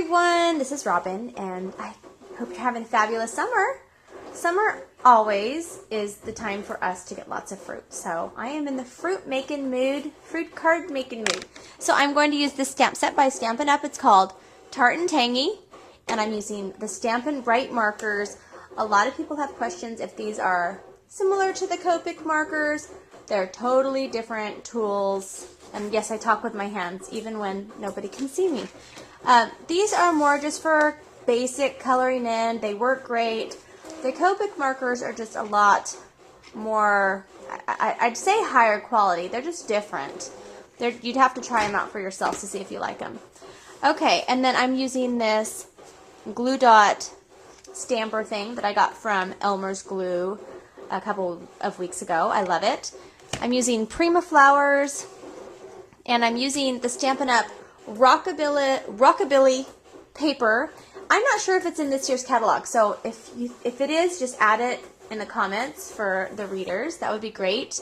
everyone, this is Robin, and I hope you're having a fabulous summer. Summer always is the time for us to get lots of fruit, so I am in the fruit card making mood. So I'm going to use this stamp set by Stampin' Up. It's called Tart and Tangy, and I'm using the Stampin' Write markers. A lot of people have questions if these are similar to the Copic markers. They're totally different tools, and yes, I talk with my hands even when nobody can see me. These are more just for basic coloring in. They work great. The Copic markers are just a lot more, I'd say higher quality. They're just different. You'd have to try them out for yourself to see if you like them. Okay, and then I'm using this glue dot stamper thing that I got from Elmer's Glue a couple of weeks ago. I love it. I'm using Prima Flowers, and I'm using the Stampin' Up! Rockabilly paper. I'm not sure if it's in this year's catalog, so if it is, just add it in the comments for the readers. That would be great.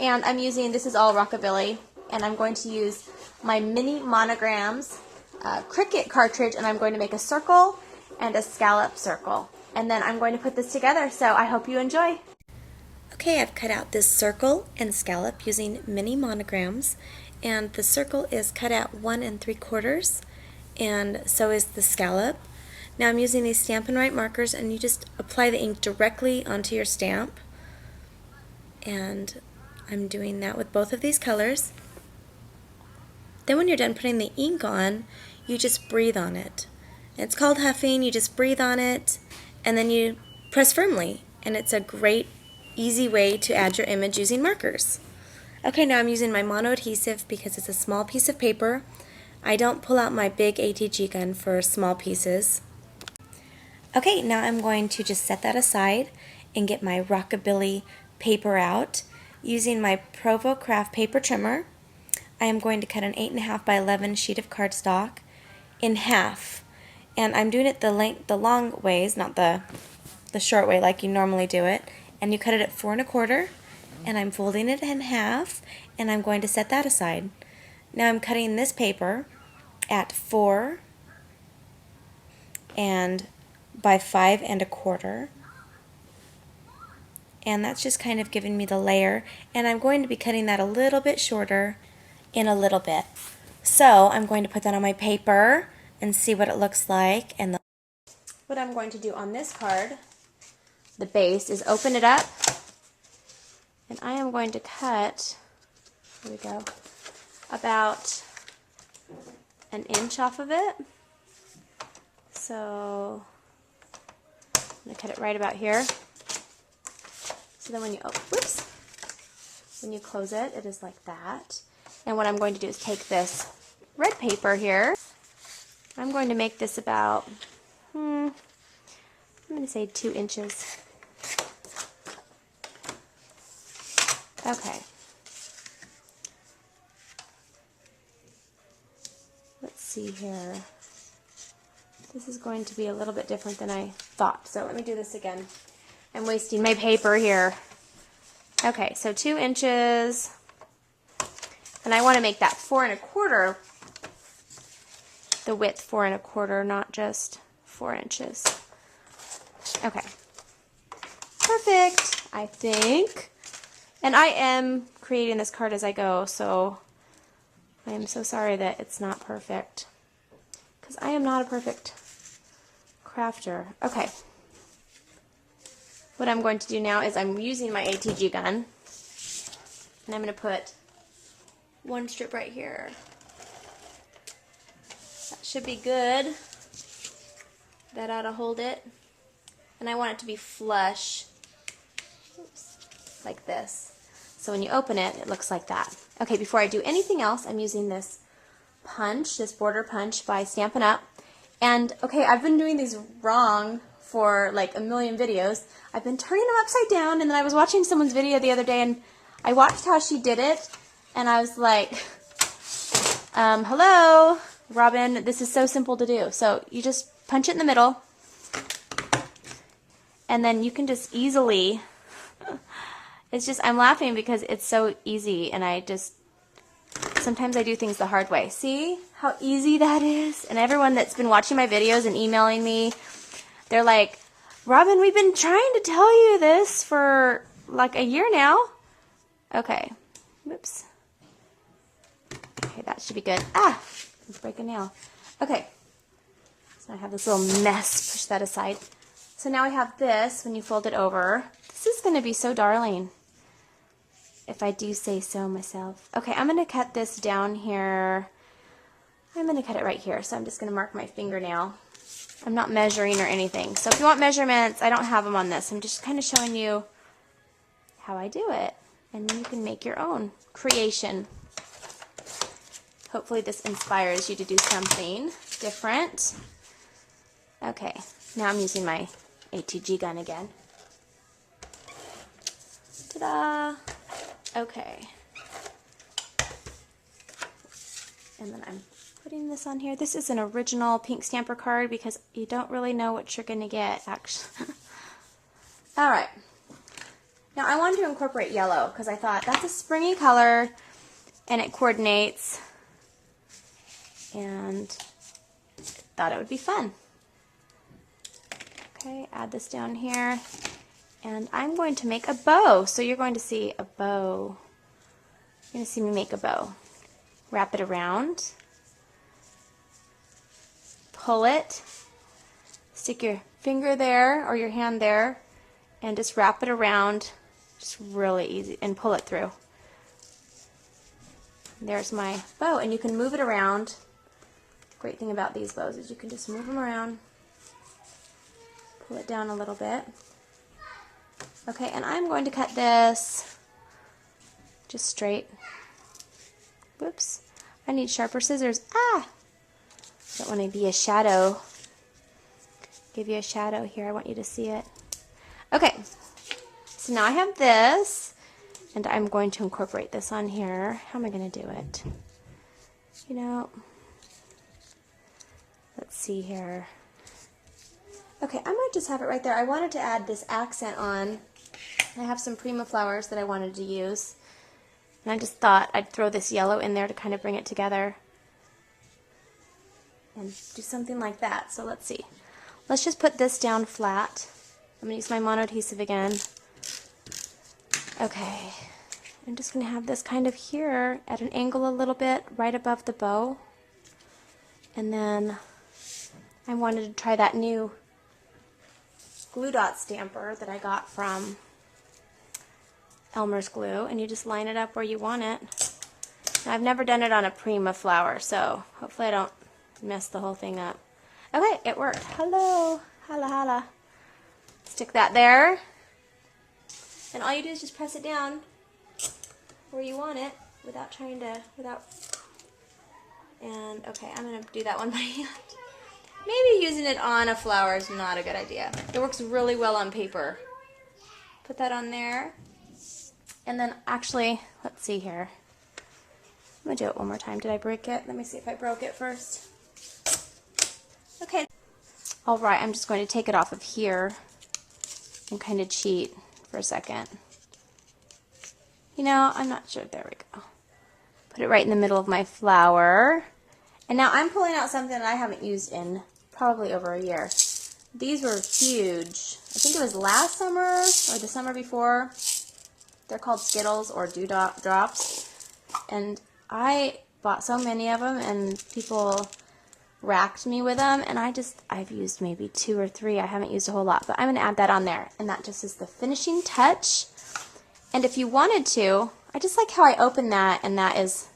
And I'm using, this is all Rockabilly, and I'm going to use my mini monograms Cricut cartridge, and I'm going to make a circle and a scallop circle. And then I'm going to put this together, so I hope you enjoy. Okay, I've cut out this circle and scallop using mini monograms, and the circle is cut out 1 3/4, and so is the scallop. Now I'm using these Stampin' Write markers, and you just apply the ink directly onto your stamp, and I'm doing that with both of these colors. Then when you're done putting the ink on, you just breathe on it. It's called huffing. You just breathe on it, and then you press firmly, and it's a great easy way to add your image using markers. Okay, now I'm using my mono adhesive because it's a small piece of paper. I don't pull out my big ATG gun for small pieces. Okay, now I'm going to just set that aside and get my Rockabilly paper out. Using my Provo Craft paper trimmer, I am going to cut an 8.5 by 11 sheet of cardstock in half. And I'm doing it the long ways, not the short way like you normally do it. And you cut it at 4 1/4, and I'm folding it in half, and I'm going to set that aside. Now I'm cutting this paper at 4 by 5 1/4, and that's just kind of giving me the layer, and I'm going to be cutting that a little bit shorter in a little bit. So I'm going to put that on my paper and see what it looks like. And what I'm going to do on this card, the base, is open it up, and I am going to cut, here we go, about 1 inch off of it. So I'm going to cut it right about here. So then when you when you close it, it is like that. And what I'm going to do is take this red paper here. I'm going to make this about, I'm going to say 2 inches. Okay. Let's see here. This is going to be a little bit different than I thought. So let me do this again. I'm wasting my paper here. Okay, so 2 inches. And I want to make that 4 1/4, the width 4 1/4, not just 4 inches. Okay. Perfect, I think. And I am creating this card as I go, so I am so sorry that it's not perfect, because I am not a perfect crafter. Okay. What I'm going to do now is I'm using my ATG gun, and I'm going to put 1 strip right here. That should be good. That ought to hold it. And I want it to be flush, like this. So when you open it, it looks like that. Okay, before I do anything else, I'm using this punch, this border punch by Stampin' Up. And okay, I've been doing these wrong for like a million videos. I've been turning them upside down, and then I was watching someone's video the other day, and I watched how she did it, and I was like, hello, Robin, this is so simple to do. So you just punch it in the middle, and then you can just easily, it's just, I'm laughing because it's so easy, and sometimes I do things the hard way. See how easy that is? And everyone that's been watching my videos and emailing me, they're like, Robin, we've been trying to tell you this for like a year now. Okay. Whoops. Okay, that should be good. Ah, let's break a nail. Okay. So I have this little mess. Push that aside. So now I have this when you fold it over. This is going to be so darling, if I do say so myself. Okay, I'm going to cut this down here. I'm going to cut it right here. So I'm just going to mark my fingernail. I'm not measuring or anything. So if you want measurements, I don't have them on this. I'm just kind of showing you how I do it. And then you can make your own creation. Hopefully this inspires you to do something different. Okay, now I'm using my ATG gun again. Ta-da! Okay. And then I'm putting this on here. This is an original pink stamper card because you don't really know what you're going to get, actually. All right. Now I wanted to incorporate yellow because I thought that's a springy color and it coordinates, and thought it would be fun. Okay, add this down here, and I'm going to make a bow. So you're going to see a bow. You're going to see me make a bow. Wrap it around, pull it, stick your finger there or your hand there, and just wrap it around. Just really easy, and pull it through. There's my bow, and you can move it around. Great thing about these bows is you can just move them around, pull it down a little bit. Okay, and I'm going to cut this just straight. Whoops, I need sharper scissors. Ah! Don't want to be a shadow. Give you a shadow here, I want you to see it. Okay, so now I have this, and I'm going to incorporate this on here. How am I going to do it? You know, let's see here. Okay, I might just have it right there. I wanted to add this accent on. I have some Prima flowers that I wanted to use, and I just thought I'd throw this yellow in there to kind of bring it together and do something like that. So let's see. Let's just put this down flat. I'm going to use my mono adhesive again. Okay, I'm just going to have this kind of here at an angle a little bit right above the bow. And then I wanted to try that new glue dot stamper that I got from Elmer's Glue, and you just line it up where you want it. Now, I've never done it on a Prima flower, so hopefully I don't mess the whole thing up. Okay, it worked. Hello, holla holla. Stick that there, and all you do is just press it down where you want it without trying to, and okay, I'm going to do that one by hand. Maybe using it on a flower is not a good idea. It works really well on paper. Put that on there. And then actually, let's see here. I'm going to do it one more time. Did I break it? Let me see if I broke it first. Okay. All right, I'm just going to take it off of here and kind of cheat for a second. You know, I'm not sure. There we go. Put it right in the middle of my flower. And now I'm pulling out something that I haven't used in probably over a year. These were huge. I think it was last summer or the summer before. They're called Skittles or Dewdrops. And I bought so many of them, and people racked me with them, and I've used maybe 2 or 3. I haven't used a whole lot, but I'm going to add that on there. And that just is the finishing touch. And if you wanted to, I just like how I open that, and that is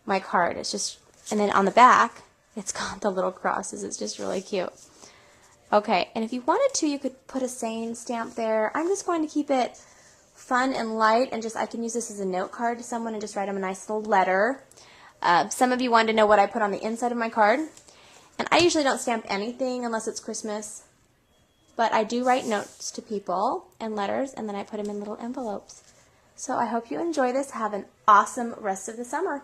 my card. It's just, and then on the back, it's got the little crosses. It's just really cute. Okay, and if you wanted to, you could put a saying stamp there. I'm just going to keep it fun and light, and just I can use this as a note card to someone and just write them a nice little letter. Some of you wanted to know what I put on the inside of my card, and I usually don't stamp anything unless it's Christmas, but I do write notes to people and letters, and then I put them in little envelopes. So I hope you enjoy this. Have an awesome rest of the summer.